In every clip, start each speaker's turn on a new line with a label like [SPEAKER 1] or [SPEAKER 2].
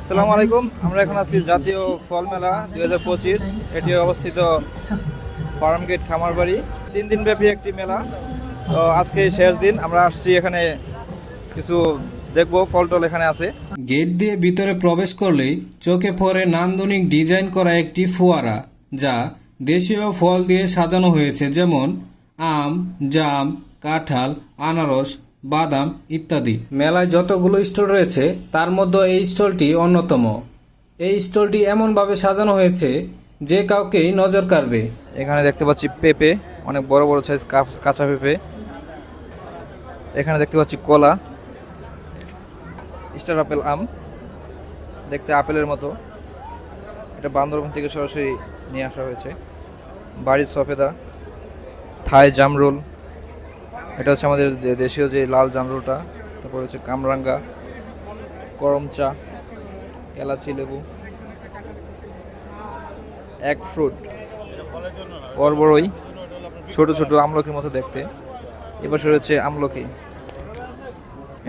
[SPEAKER 1] আসসালামু আলাইকুম। আমরা এখন আছি জাতীয় ফল মেলা 2025। এটি অবস্থিত ফার্ম গেট খামারবাড়ি। 3 দিন ব্যাপী একটি মেলা। তো আজকে শেষ দিন, আমরা আসছি এখানে কিছু দেখবো, ফল টল এখানে আছে।
[SPEAKER 2] গেট দিয়ে ভিতরে প্রবেশ করলেই চোখে পড়ে নান্দনিক ডিজাইন করা একটি ফোয়ারা, যা দেশীয় ফল দিয়ে সাজানো হয়েছে, যেমন আম, জাম, কাঁঠাল, আনারস, বাদাম ইত্যাদি। মেলায় যতগুলো স্টল রয়েছে তার মধ্যে এই স্টলটি অন্যতম। এই স্টলটি এমনভাবে সাজানো হয়েছে যে কাউকেই নজর কাড়বে।
[SPEAKER 1] এখানে দেখতে পাচ্ছি পেঁপে, অনেক বড় বড় সাইজ কাঁচা পেঁপে। এখানে দেখতে পাচ্ছি কলা, স্টার আপেল আম, দেখতে আপেলের মতো। এটা বান্দরবান থেকে সরাসরি নিয়ে আসা হয়েছে। বাড়ির সফেদা, থাই জামরুল, এটা হচ্ছে আমাদের দেশীয় যে লাল জামরুলটা। তারপর হচ্ছে কামরাঙ্গা, করম চা, এলাচি লেবু, এক ফ্রুট, অরবরই, ছোট ছোট আমলকির মতো দেখতে। এবার রয়েছে আমলকি।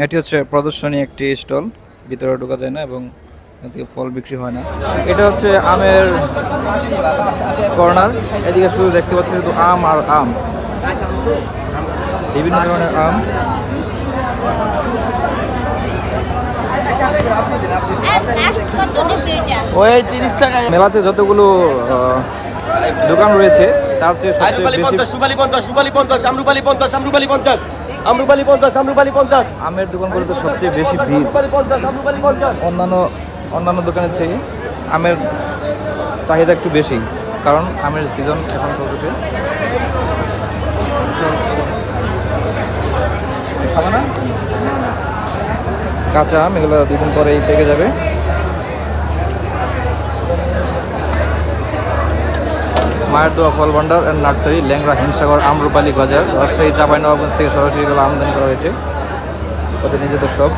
[SPEAKER 1] এটি হচ্ছে প্রদর্শনী একটি স্টল, ভিতরে ঢোকা যায় না এবং এখান থেকে ফল বিক্রি হয় না। এটা হচ্ছে আমের কর্নার। এদিকে শুধু দেখতে পাচ্ছি শুধু আম আর আম, বিভিন্ন ধরনের আম। ওই 30 টাকা। মেলাতে যতগুলো দোকান রয়েছে তার চেয়ে আমের দোকানগুলোতে সবচেয়ে বেশি ভিড়। অন্যান্য দোকানের চেয়ে আমের চাহিদা একটু বেশি, কারণ আমের সিজন এখন চলতেছে। খাবে না কাঁচা আম, এগুলো 2 দিন পরেই পেকে যাবে। মায়ের দোয়া ফল ভান্ডার অ্যান্ড নার্সারি, ল্যাংড়া, হিমসাগর, আম্রপালি বাজার, রাজশাহী, চাঁপাইনবাবগঞ্জ থেকে সরাসরি এগুলো আমদানি করা হয়েছে, ওদের নিজেদের সব।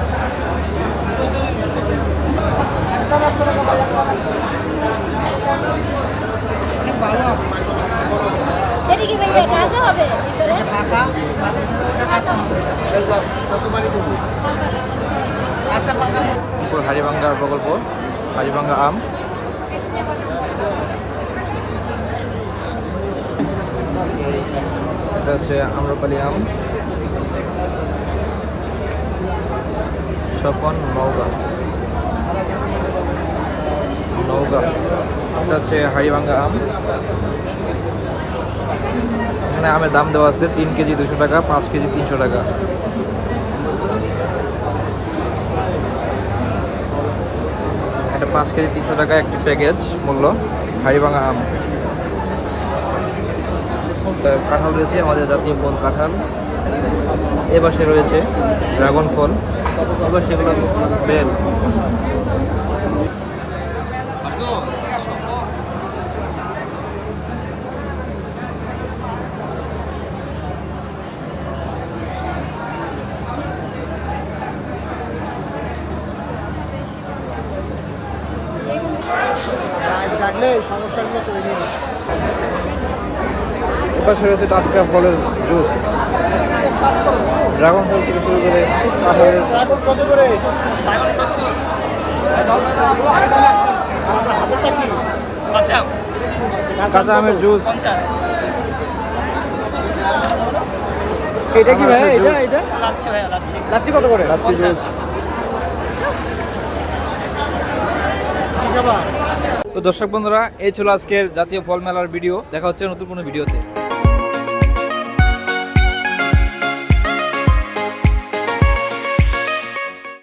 [SPEAKER 1] হাড়িভাঙ্গা প্রকল্প, হাড়িভাঙ্গা আম। এটা হচ্ছে আম্রপালি আম, স্বপন নওগাঁ। এটা হচ্ছে হাড়িভাঙ্গা আম। এখানে আমের দাম দেওয়া আছে 3 কেজি 200 টাকা, 5 কেজি 300 টাকা। এটা 5 কেজি 300 টাকা একটি প্যাকেজ মূল্য। হাড়িভাঙ্গা আম। কাঁঠাল রয়েছে, আমাদের জাতীয় ফল কাঁঠাল। এপাশে রয়েছে ড্রাগন ফল, এবার সেগুলো বেল। এপাশে রয়েছে টাটকা ফলের জুস, ড্রাগন ফল থেকে শুরু করে কাঁঠালের। কাঁচা আমের জুস। এটা কি ভাই? এটা লাচ্ছি কত করে? লাচ্ছি জুস। তো দর্শক বন্ধুরা, এই ছিল আজকের জাতীয় ফল মেলার ভিডিও। দেখা হচ্ছে নতুন কোনো ভিডিওতে।